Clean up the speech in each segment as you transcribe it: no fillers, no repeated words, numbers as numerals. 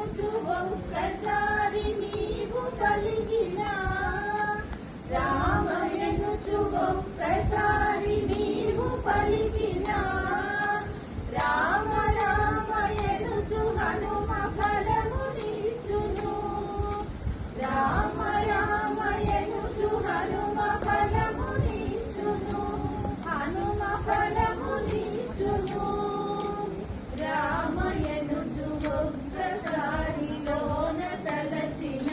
రామయనుచు ఒక్కసారి నీవు పలికిన రామయనుచు ఒక్కసారి నీవు పలికిన రామ రామయనుచు హనుమ ఫలము నీచును రామ రామయనుచు హనుమ ఫలము నీచును హనుమ ఫలము నీచును రామయనుచు ఒక్కసారిలోన తలచిన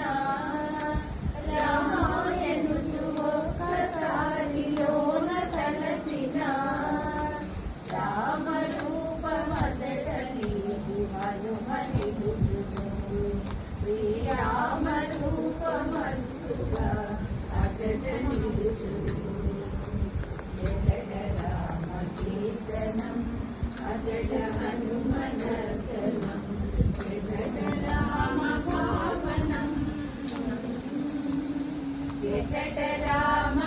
రామాయనుచు ఒక్కసారిలోన తలచిన రామరూపమజట నీవు హనుమ నిలుచును శ్రీరామరూపమచ్చుగా అజట నిలుచును జట రామ కీర్తనం అజట హనుమనర్దనం జట రామ భావనం జట రామ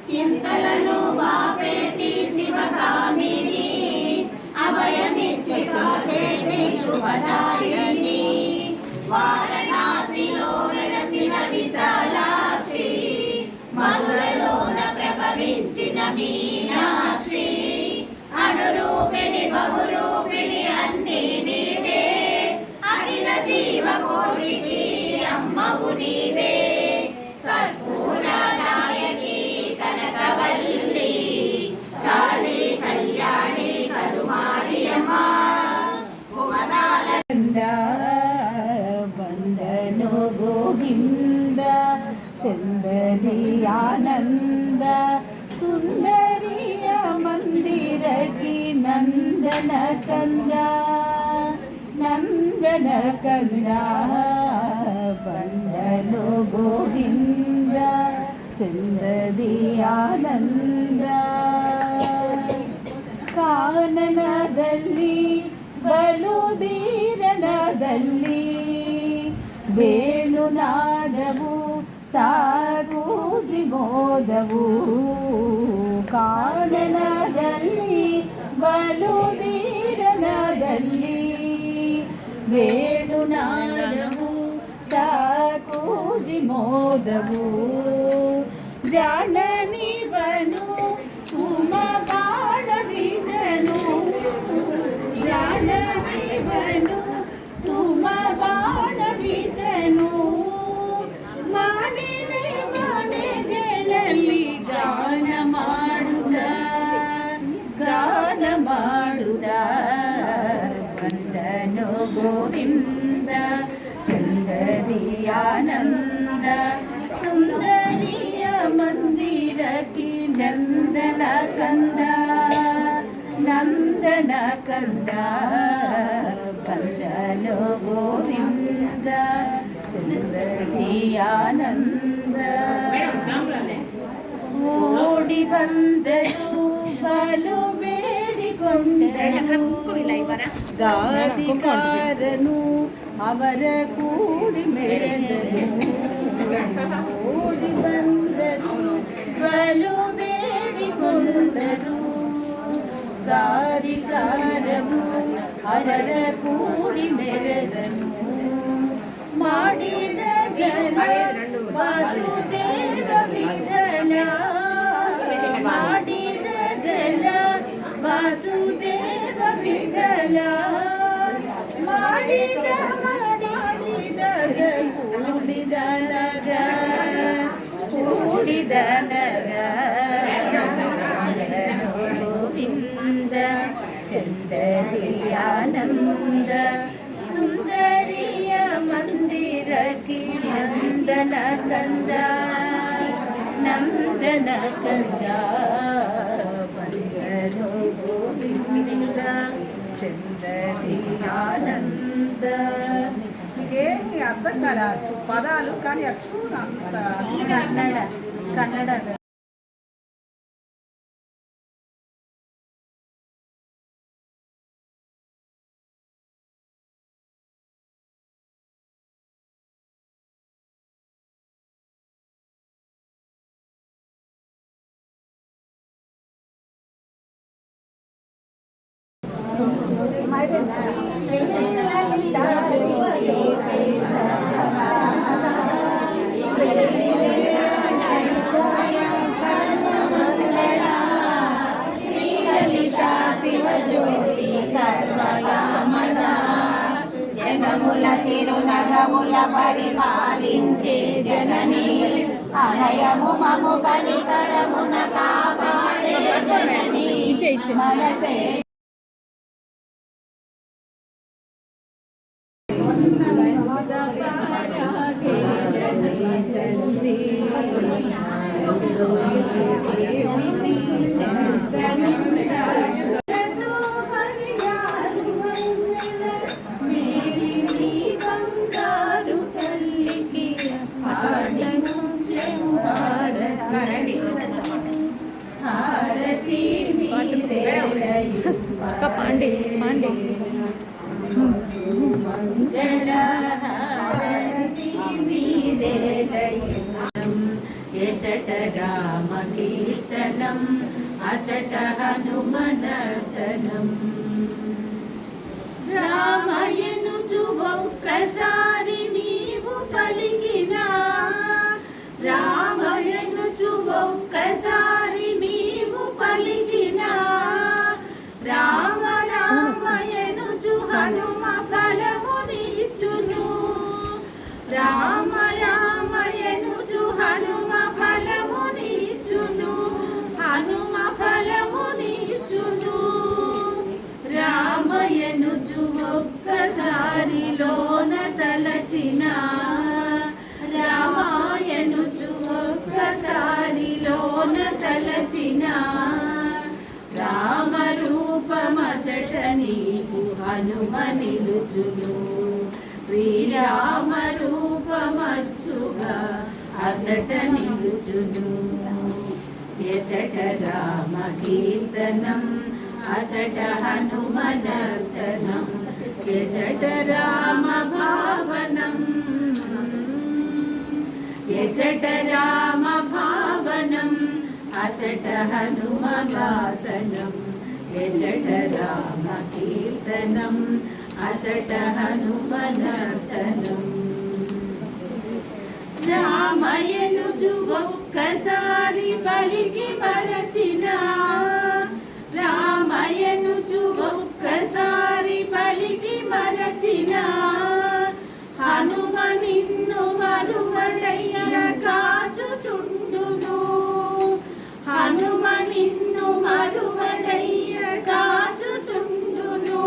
చింతలను బాపెట్టి శివకామిని అభయమిచ్చి కాచేటి శుభదాయిని వారణాసిలో వెలసిన విశాలాక్షి మధురలోన ప్రభవించిన మీనాక్షి అణురూపిణి బహురూపిణి అన్ని నీవే అఖిల జీవకోటికి అమ్మవు నీవే కర్పూర నాయకి కనకవల్లి కాళీ కళ్యాణి కరుమారియమ్మ భువనాల వందను గోవింద చందరి ఆనంద సుందరియ మందిరకి నందన కంద నందన కంద వందను గోవింద చందరి ಆನಂದ ಕಾನನದಲ್ಲಿ ಬಲುದೀರನದಲ್ಲಿ ವೇಣುನಾದವು ತಾಗೂಜಿ ಮೋದವು ಕಾನನದಲ್ಲಿ ಬಲುದೀರನದಲ್ಲಿ ವೇಣುನಾದವು ತಾಗೂಜಿ ಮೋದವು ಜಾಣನಿವನು ಸುಮಬಾಣವಿದನು ಜಾಣನಿವನು ಸುಮಬಾಣವಿದನು ಮಾನಿನ ಮನೆಗಳಲ್ಲಿ ಗಾನ ಮಾಡುತ್ತ ವಂದನು ಗೋವಿಂದ ಚಂದದಿ ಆನಂದ ಸುಂದರಿಯ ಮಂದಿರಕ್ಕೆ ನಂದನ ಕಂದ ನಂದನ ಕಂದ ವಂದನು ಗೋವಿಂದ ಚಂದದಿ ಆನಂದ ಓಡಿ ಬಂದರು ಬಲು ಬೇಡಿಕೊಂಡರು ಗಾದಿಕಾರನು ಅವರ ಕೂಡಿ ಮೆರೆದನು ಓಡಿ ಬಂದರು ಬಲು ಬೇಡಿಕೊಂಡರು ಗಾದಿಕಾರನು ಅವರ ಕೂಡಿ ಮೆರೆದನು ಮಾಡಿದ ಜನ ವಾಸುದೇವ ವಿಠಲ ವಾಸುದೇವ ವಿಠಲ ಮಾಡಿದ ಕೂಡಿದ ನರ ಗೋವಿಂದ ಚಂದರಿಯಾನಂದ ಸುಂದರಿಯ ಮಂದಿರಕ್ಕೆ ನಂದನ ಕಂದ ನಂದನ ಕಂದ ಬಂದನು ಗೋವಿಂದ చందరియానంద. ఏమి అర్థం కాదు పదాలు కానీ అక్షరం అంత కన్నడ శివజ్యోతి సర్వయామన జగముల చిరునగముల పరిపాలించే జనని ఆలయము మము కనికరమున కాపాడే జనని మనసే పాండే పాండే ఎచట రామ కీర్తనం అచట హనుమనర్తనం రామయనుచు ఒక్కసారి నీవు పలికిన రామయనుచు ఒక్కసారి నీవు పలికిన రామ రామయనుచు హనుమ ఫలమునిచ్చును రామ రామయనుచు హనుమ ఫలమునిచ్చును హనుమ ఫలమునిచ్చును రామయనుచు ఒక్కసారిలోన తలచిన రామాయనుచు ఒక్కసారిలోన తలచిన రామరూపమచట నీకు హనుమ నిలుచును శ్రీరామ రూపమచ్చుగా అచట నిలుచును ఎచట రామ కీర్తనం అచట హనుమనర్తనం ఎచట రామ భావనం ఎచట రామ భావనం అచట హనుమ వాసనం ఎచట రామ కీర్తనం అచట హనుమనర్తనం రామయనుజు ఒక్కసారి పలికి మరచిన రామయనుజు ఒక్కసారి పలికి మరచిన హనుమ నిన్ను మరువడయ్య కాచుచుండును హనుమ నిన్ను మరువడయ్య కాచుచుండును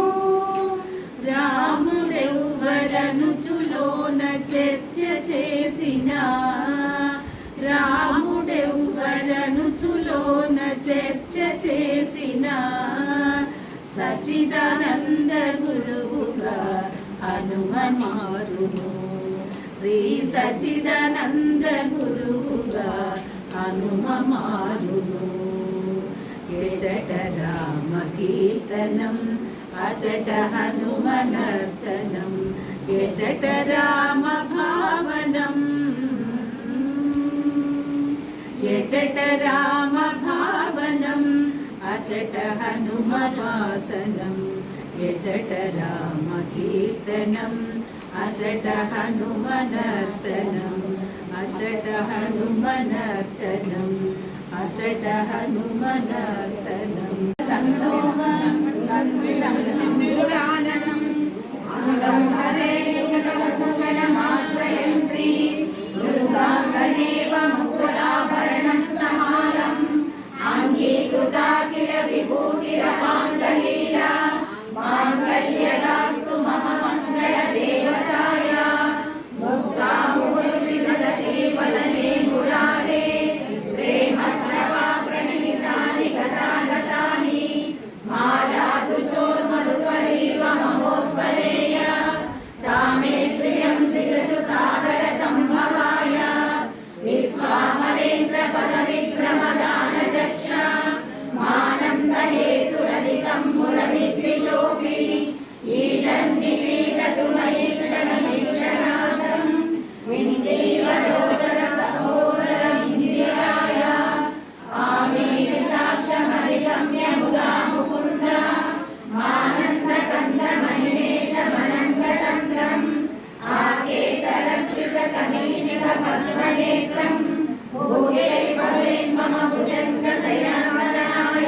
రాముడెవ్వరనుచులోన చర్చ చేసిన రాముడెవ్వరనుచులోన చర్చ చేసిన సచిదానంద గురువుగా హనుమ మారును శ్రీ సచిదానంద గురువుగా హనుమ మారును ఎచట రామ కీర్తనం అచట హనుమనర్తనం ఎచట రామ భావనం ఎచట రామ భావనం అచట హనుమ వాసనం ఎచట రామ కీర్తనం అచట హనుమనర్తనం అచట హనుమనర్తనం అచట హనుమనర్తనం సంతోష ब्रह्मरेणुकभूषणमाश्रयन्त्री दुर्गाङ्गदेव मुकुलाभरणं तमालम् अङ्गीकृता किल विभूतिरपान्तलीला माङ्गल्यदास्तु मम मङ्गलदेवताय मुक्ता मुहुर्विदधते वदने मुरारे प्रेमप्रभा प्रणितानि गतानि मालादृशोर्मधुकरीव ममोत्पलेय सा मे श्रियं दिशतु सागरसम्भवाय विश्वामरेन्द्रपदविक्रमदानदक्ष मानन्दहेतुरधिकं मुरविद्विषोऽपि ईशन्निषीदतु मयि क्षणमीक्षणादं विन्दीवरोदरसहोदरमिन्दिराय आमीरिताक्षमधिगम्य मुदा मुकुन्द मानन्दकन्दमणिमेषमनङ्गतन्त्रम् आकेतरस्थितकनीनिभपद्मनेत्रं भूयैव मम भुजङ्गशयनवदनाय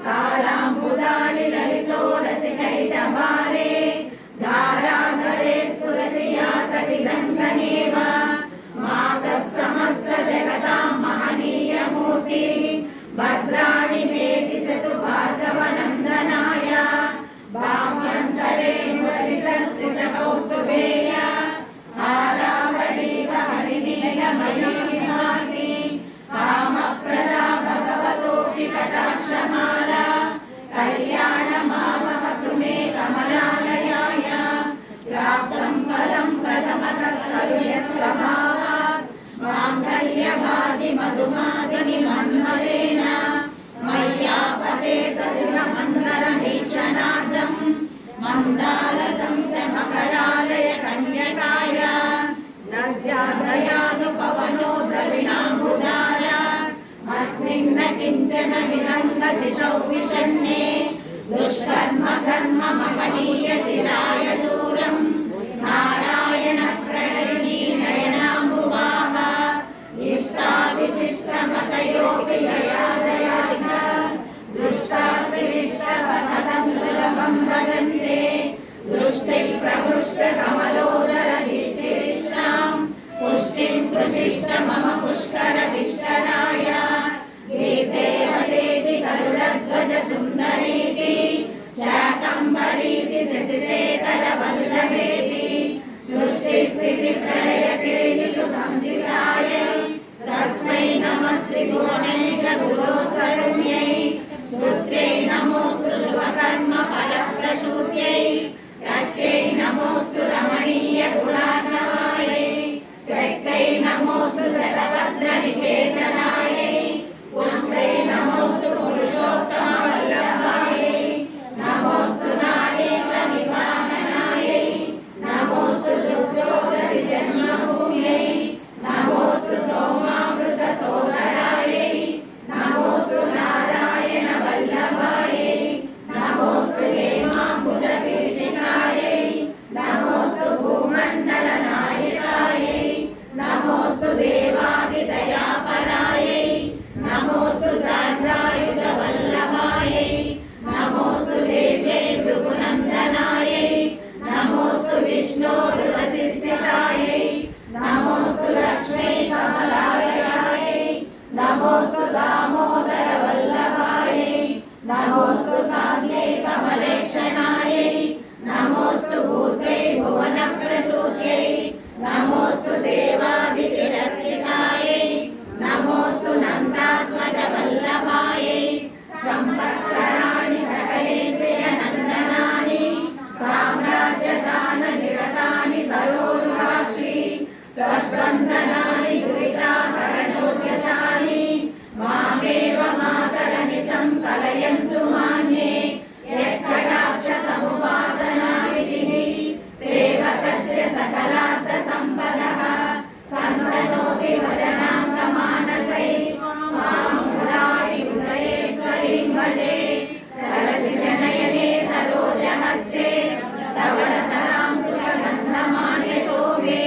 कालाम्बुदाणि ललितो रसिकैटभारे धाराधरे स्फुरति या तटिगङ्गनेव मातः समस्तजगतां महनीयमूर्ति भद्राणि मे दिशतु भार्गवनन्दनाय भाव्यन्तरे मुरजितस्थितकौस्तुभेय हारावळीव हरिनीलमयी विभाति कामप्रदा भगवतोऽपि कटाक्षमाला कल्याणमावहतु मे कमलालयाय प्राप्तं पदं प्रथमतः खलु यत्प्रभावात् माङ्गल्यभाजि मधुमादिनि मन्मथेन मय्यापतेतदिदमन्दरमीक्षणार्थं मन्दालसं च मकरालय कन्यकाय दद्यादयानुपवनो द्रविणाम्बुदार अस्मिन्न किञ्चन विहङ्गशिशौ विषण्णे दुष्कर्म कर्ममपनीय चिराय दूरं नारायण प्रणयिनी नयनाम्बुवाः इष्टाविशिष्टमतयोऽपि दयादयाय दृष्टास्तिविष्टवकथं सुलभं भजन्ते दृष्टिप्रहृष्टकमलोदरदीप्तिरिष्टां पुष्टिं कृषिष्ट मम पुष्करविष्टराय गीतेवदेति गरुडध्वज सुन्दरीति शाकम्भरीति शशिशेखरवल्लभेति सृष्टिस्थितिप्रलयकेलिषु संस्थिताय तस्मै नमस्ते भुवनैकगुरोस्तरुण्यै श्रुत्यै नमोऽस्तु शुभकर्मफलप्रसूत्यै रत्यै नमोऽस्तु रमणीयगुणार्णवायै शक्त्यै नमोऽस्तु शतभद्रनिकेतनायै पुष्पै नमोऽस्तु पुरुषोत्तमवल्लभायै नमोऽस्तु नाडीकविवाहनायै नमोऽस्तु दुर्योगतिजन्मभूम्यै नमोऽस्तु सोमामृतसोदरायै नमोऽस्तु नारायणवल्लभायै नमोऽस्तु हेमाम्बुजपीठिकायै नमोऽस्तु भूमण्डलनायिकायै नमोऽस्तु देवादिदयापरायै नमोऽस्तु शार्दायुधवल्लभायै नमोऽस्तु देव्यै भृगुनन्दनायै नमोऽस्तु विष्णोरुरसिस्थितायै नमोऽस्तु लक्ष्मी कमलालयायै नमोऽस्तु दामोदरवल्लभायै नमोऽस्तु काम्यै कमलेक्षणायै नमोऽस्तु भूत्यै भुवनप्रसूत्यै नमोऽस्तु देवादिविरचितायै नमोऽस्तु नन्दात्मजवल्लभायै सम्पत्कराणि सकलेन्द्रियनन्दनानि साम्राज्यदाननिरतानि सरोरुहाक्षि त्वद्वन्दनानि दुरिताहरणोद्यतानि मामेव मातरनिशं कलयन्तु मान्ये यत्कटाक्षसमुपासनाविधिः सेवकस्य सकलार्थसम्पदः सन्तनोति वचनाङ्गमानसैः स्वां मुरारिहृदयेश्वरीं भजे सरसिजनयने सरोजहस्ते धवलतरां सुगन्धमाल्यशोभे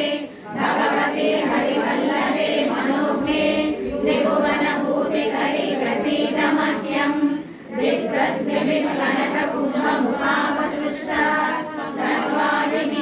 भगवते हरिवल्लभे मनोज्ञे त्रिभुवनभूतिकरी प्रसीद मह्यं दिग्गस्तिभिः कनककुम्भमुखावसृष्टा सर्वाणि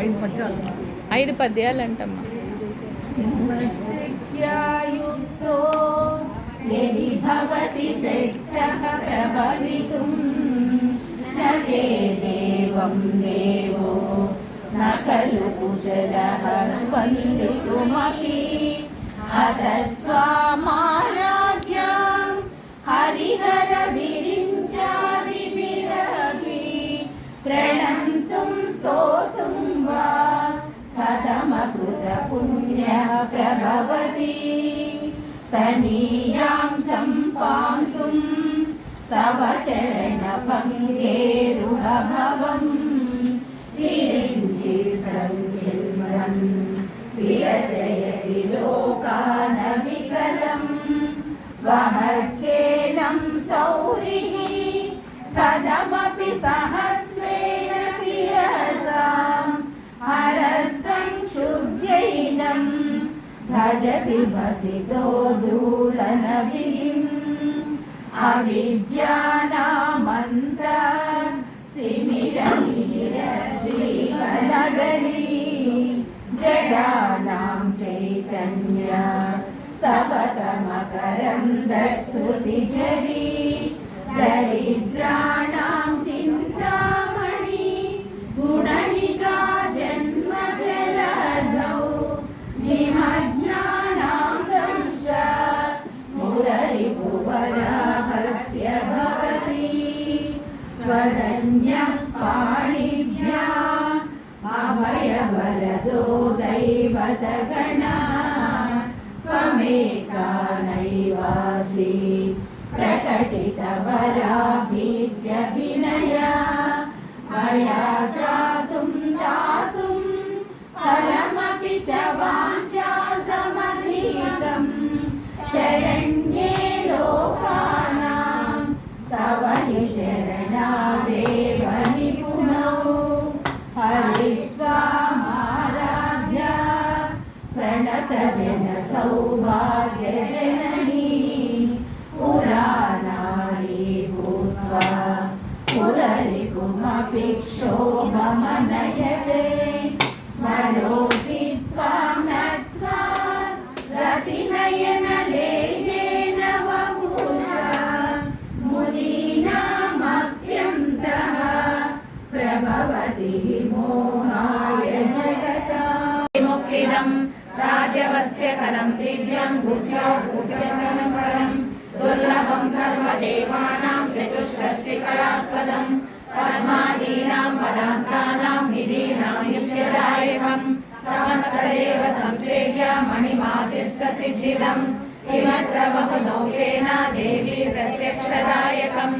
5 పద్యాలు. 5 పద్యాలు అంటమ్మా. సింహస్యాయుక్తో యది భవతి శక్తః ప్రభవితుం న చేదేవం దేవో న ఖలు కుశలః స్పందితుమపి అతస్వామారాధ్యాం హరిహర విరించాదిభిరపి ప్రణంతుం స్తోతుం వా కథమకృత పుణ్యః ప్రభవతి తనీయాం సంపాంసుం తవ చరణ పంగేరుహభవం విరించి సంచిన్వన్ విరచయతి లోకాన వికలం వహచ్చేనం సౌరిః కథమపి సహస్రేణ శిరసాం హరసంక్షుద్యైనం భజతి భసితో దూలనవిధిం అవిద్యానామంత స్థిమిరమిరద్వీపనగరీ జడానాం చైతన్య స్తబకమకరందశ్రుతిఝరీ దరిద్రాణాం చింతామణి గుణనికా జన్మజలధౌ నిమగ్నానాం దంశ మురరిపువరాహస్య భవతి త్వదన్యః పాణిభ్యా అభయవరదో దైవతగణా త్వమేకా నైవాసి ప్రకటితవరాభీత్యభినయా మయా త్రాతుం దాతుం ఫలమపి చ వాంఛా సమధికం శరణ్యే లోకానాం తవ చరణావేవ నిపుణౌ హరిస్వామారాధ్య ప్రణత జన సౌభాగ్య జననీ పురాణాని భూత్వా పురరిపుమపి క్షోభమనయతే స్మరోపి త్వాం నత్వా రతినయనలేయేన వపుషా మునీనామప్యంతః ప్రభవతి మోహాయ జగతా ముక్తిదం రాజవస్య కరం దివ్యం బుద్ధ్యో భూత్యతనం పరం దుర్లభం సర్వదేవానాం చతుష్షష్టికళాస్పదం పద్మాదీనాం పదాంతానాం నిధీనాం యుక్తదాయకం సమస్తదేవ సంసేవ్య మణిమాతిష్ట సిద్ధిదం కిమత్ర బహునౌకేన దేవి ప్రత్యక్షదాయకం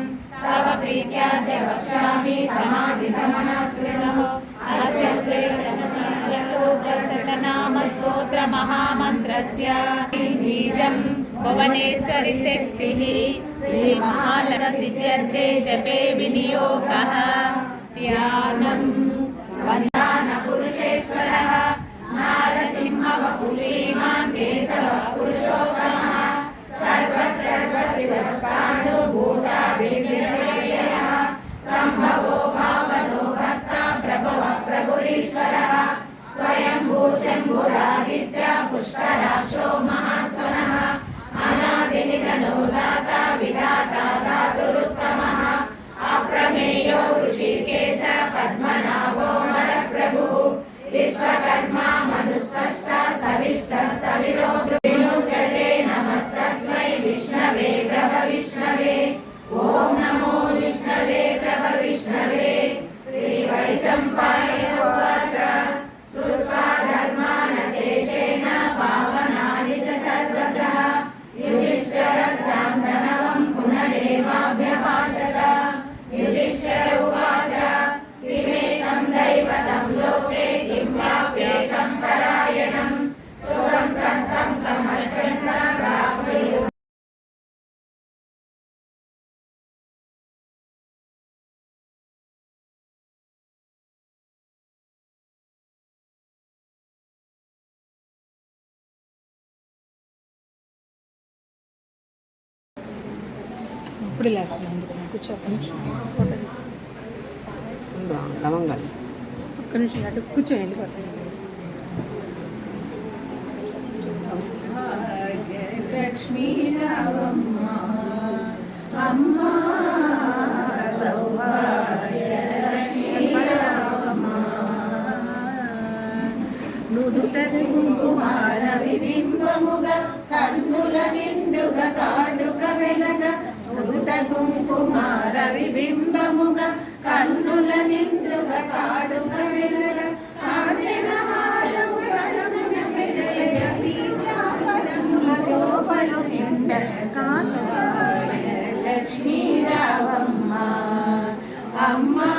తవ ప్రీత్యాద్య వక్ష్యామి సమాధితమనా శృణు అస్య స్తోత్ర మహామంత్రస్య బీజం భువనేశ్వరి శక్తిః శ్రీ మహాలక్ష్మీ జపే వినియోగః ధ్యానం వందాన పురుషేశ్వరః నారసింహ వపు శ్రీమాన్ కేశవ పురుషోత్తమః సర్వ శివస్థాణు భూతాదిర్నిర్వ్యయః సంభవో భావనో భక్త ప్రభువ ప్రభురీశ్వరః స్వయంభూ శంభురాదిత్య పుష్కరాక్షో మహాస్వనః అనాదినిధనో దాత విధాత ధాతురుత్తమః అప్రమేయో ఋషికేశ పద్మనాభో నరప్రభుః విశ్వకర్మా మనుస్పష్ట సవిష్టస్తవిలో వినుజ్యతే నమస్తస్మై విష్ణవే ప్రభ విష్ణవే ఓం నమో విష్ణవే ప్రభ విష్ణవే శ్రీ వైశంపాయన ఉవాచ శ్రుత్వా ధర్మానశేషేణ పావనాని చ సర్వశః యుధిష్ఠిరస్సాంతనవం పునరేవాభ్యభాషత యుధిష్ఠిర ఉవాచ కిమేకం దైవతం లోకే కిం వాప్యేకం పరాయణం సువంతం తం కమర్చంత ప్రాప్నుయు ఇప్పుడు లేస్తున్నాను కూర్చో. లవంగాలు ఒక్క నిమిషం అటు కూర్చొని వెళ్ళిపోతాను. లక్ష్మీ రావమ్మ అమ్మా సౌభాగ్య లక్ష్మీ రావమ్మ నుదుట కుంకుమార విబింబముగా కన్నుల నిండుగా కాటుక వెలగ నుదుట కుంకుమార విబింబముగా కన్నుల నిండుగా కాటుక వెలగ కాంచన హారము గణమున మెదయగ పీతాంబరముల శోభలు నిండ కాంతవాయ లక్ష్మీ రావమ్మ అమ్మా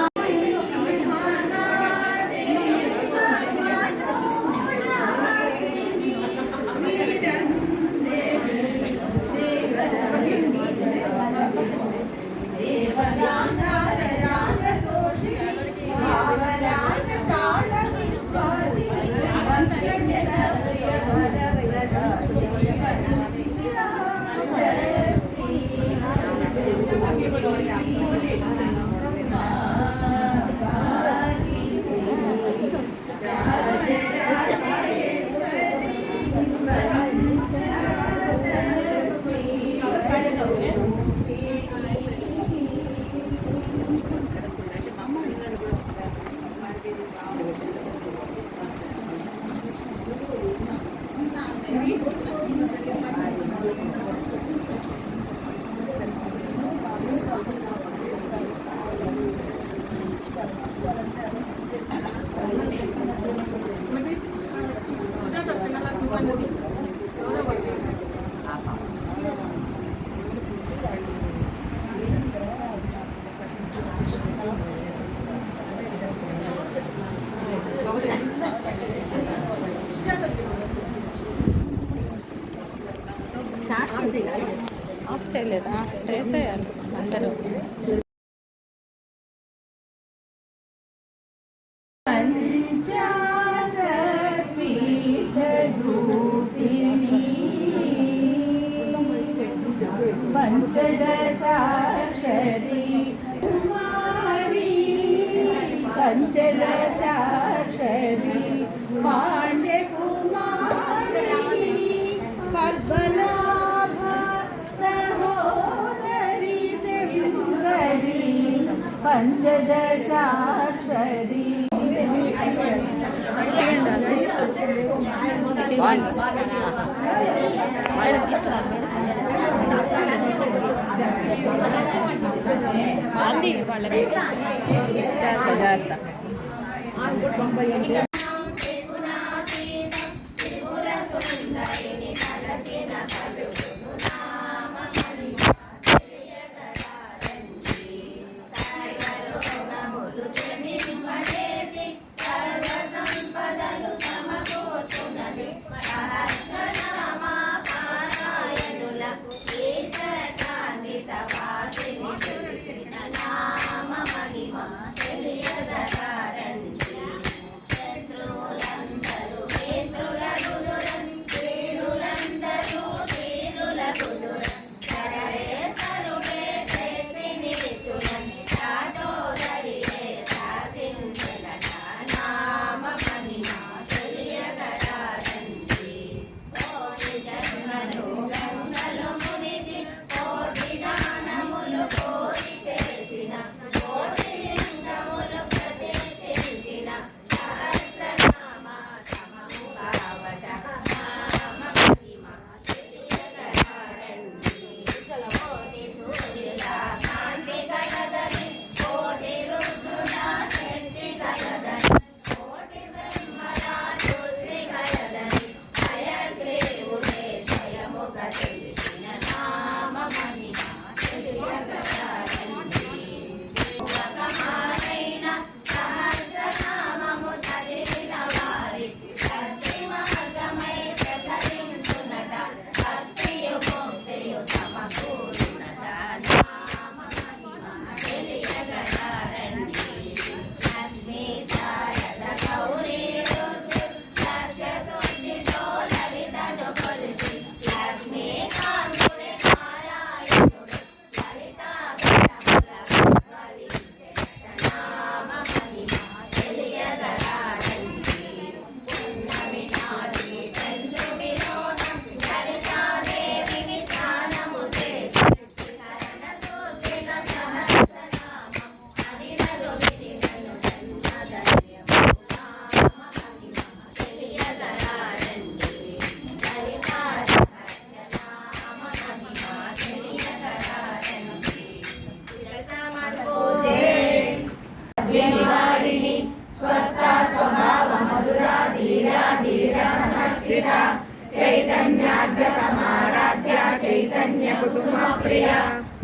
ఆఫ్ చేయలేదా? చేసేయాలి అందరూ. పంచదశాక్షరి కుమారి పంచదశాక్షరి పాండ్య కుమారి పద్మనాభ సహోదరి శృంగరి పంచదశాక్షరి అండి వాళ్ళకి జాగ్రత్త. चैतन्य कुसुम प्रिया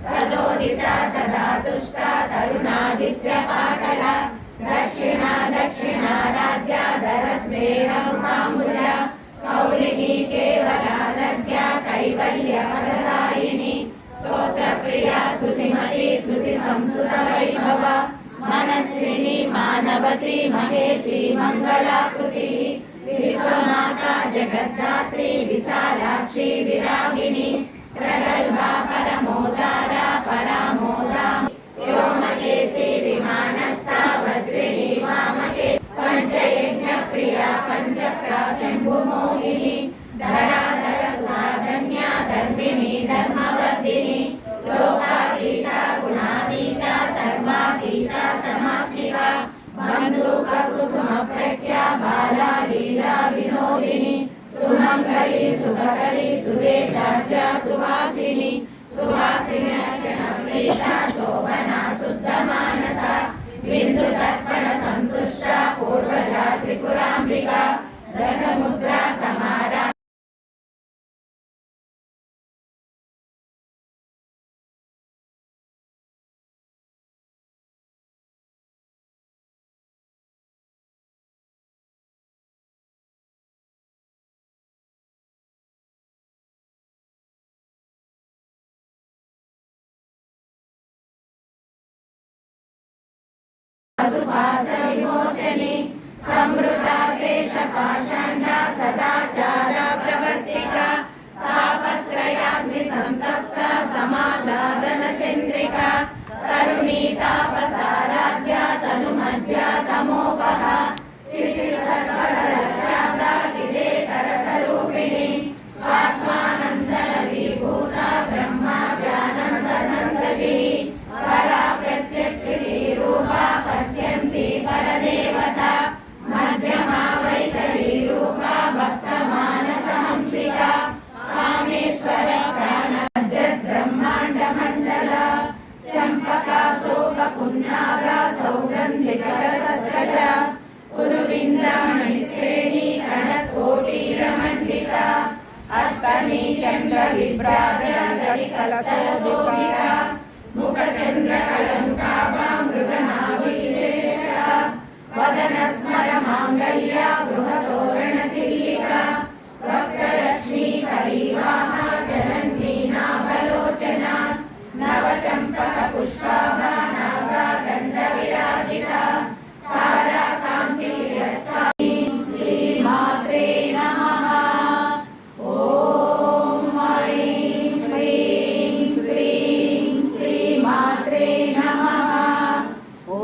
सलोदिता सदा तुष्टा तरुणादित्य पाटला दक्षिणा दक्षिणाराध्या धर स्नेह मुखाम्बुजा कौलिनी केवलाराध्या कैवल्य पददायिनी स्तोत्र प्रिया स्तुतिमती स्मृति संसुत वैभव मनस्विनी मानवती महेशी मंगलाकृति विश्वमाता जगद्धात्री विशालाक्षी विरागिनी प्रगल्भा परमोदारा परामोदा व्योमकेशी विमानस्था वज्रिणी वामके पंचयज्ञ प्रिया पंचप्रा शंभुमोहिनी धराधर सुधाधन्या धर्मिणी धर्मवर्धिनी लोकातीता गुणातीता सर्वातीता समात्मिका बंधुक कुसुम प्रज्ञा बाला लीला विनोदिनी सुमंगली सुभकरी सुवेशाढ्या सुवासिनी सुवासिनी प्रीता शोभना शुद्ध मानसा बिंदु तर्पण संतुष्टा पूर्वजा त्रिपुरांबिका दशमुद्रा समारा सुभाष विमोचनी समृता शेष पाषाण्डा सदाचारा प्रवर्तिका तापत्रयाग्नि संतप्ता समालादन चंद्रिका तरुणी तापसाराध्या तनुमध्या तमोपहा चितिसर्वलक्ष्याब्दा चिदेतर स्वरूपिणी स्वात्मानंदन विभूता ब्रह्मा व्यानंद संतति परा प्रत्यक्षिणी रूपा पश्यन्ति परदेवता मध्यमा वैखरी रूपा भक्तमानसहंसिका कामेश्वर प्राणजद् ब्रह्माण्ड मण्डला चम्पका शोक पुन्नागा सौगन्धिकरसत्कचा कुरुविन्द्रामणि श्रेणी कणकोटीरमण्डिता अष्टमी चन्द्र विभ्राजलिकलशोभिता मुखचन्द्र कलङ्काभा मृगनाभिविशेषा वदन स्मर माङ्गल्या गृहतोरण चिल्लिका वक्त्रलक्ष्मी करीवाहा जनन्वी नाभलोचना नवचम्पक पुष्पाभा नासा दण्ड विराजिता ताराकान्तिरस्ता श्रीमात्रे नमः। ॐ ऐं ह्रीं श्रीं श्रीमात्रे नमः। ॐ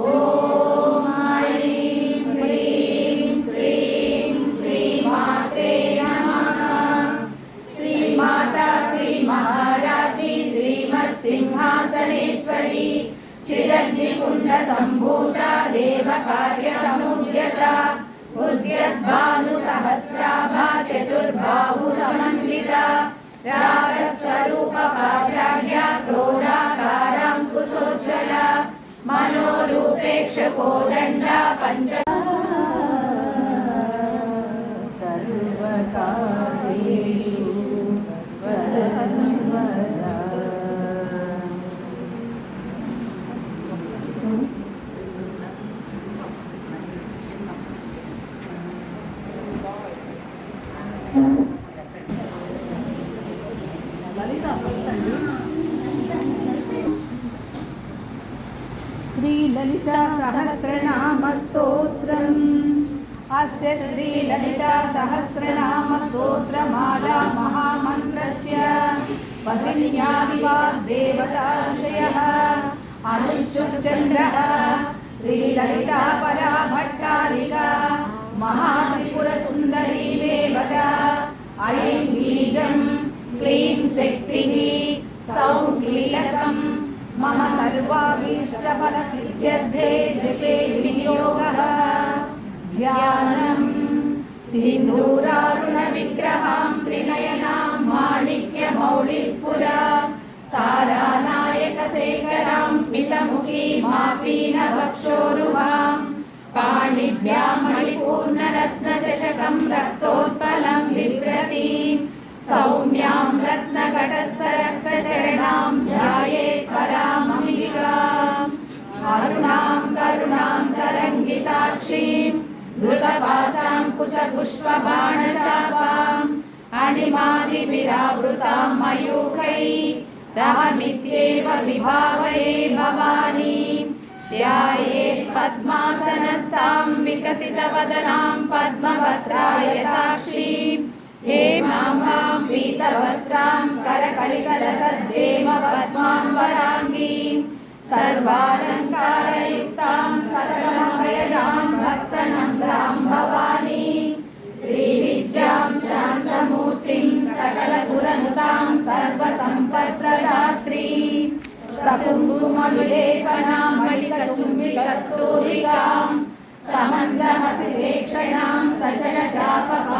ऐं ह्रीं श्रीं श्रीमात्रे नमः। श्रीमाता श्रीमहाराज्ञी श्रीमत्सिंहासनेश्वरी चिदग्निकुण्ड सम्भूता देवकार्यसमुद्यता उद्यद्भानुसहस्राभा चतुर्बाहु समन्विता रागस्वरूप पाषाढ्या क्रोधाकाराङ्कुशोज्ज्वला मनोरूपेक्ष कोदण्डा पञ्च सर्वकार्येषु सर्वदा। श्रीललिता सहस्रनाम स्तोत्रम् अस्य श्रीललिता सहस्रनाम स्तोत्रमाला महामन्त्रस्य वसिन्यादिवाग्देवता ऋषयः अनुष्टुप्चन्द्रः श्रीललिता परा भट्टारिका महात्रिपुरसुन्दरी देवता ऐं बीजं क्लीं शक्तिः सौं कीलकम् मम सर्वाभीष्टफलसिद्ध्यर्थे जपे विनियोगः ध्यानं सिन्दूरारुणविग्रहां त्रिनयनां माणिक्यमौलिस्फुरा तारानायकशेखरां स्मितमुखीमापीनभक्षोरुहां पाणिभ्यां मणिपूर्णरत्नचषकं रक्तोत्पलं बिभ्रतीं सौम्यां रत्नघटस्थरक्तचरणां ध्यायेत् परामम्बिकाम् अरुणां करुणां तरङ्गिताक्षीं धृतपाशाङ्कुशपुष्पबाणचापाम् अणिमादिभिरावृतां मयूखैरहमित्येव विभावये भवानीं ध्यायेत् पद्मासनस्तां विकसितवदनां पद्मभद्रायताक्षीं हेमाम्बां पीतवस्त्रां करकलितलसद्धेम पद्माम्बराङ्गीं सर्वालङ्कारयुक्तां सकलमभयदां भक्तनम्रां भवानीं श्रीविद्यां शान्तमूर्तिं सकलसुरनुतां सर्वसम्पत्प्रदात्रीं सकुङ्कुमविलेपनां मलिकचुम्बिकस्तूलिकां समन्दहसितेक्षणां सचलचापकां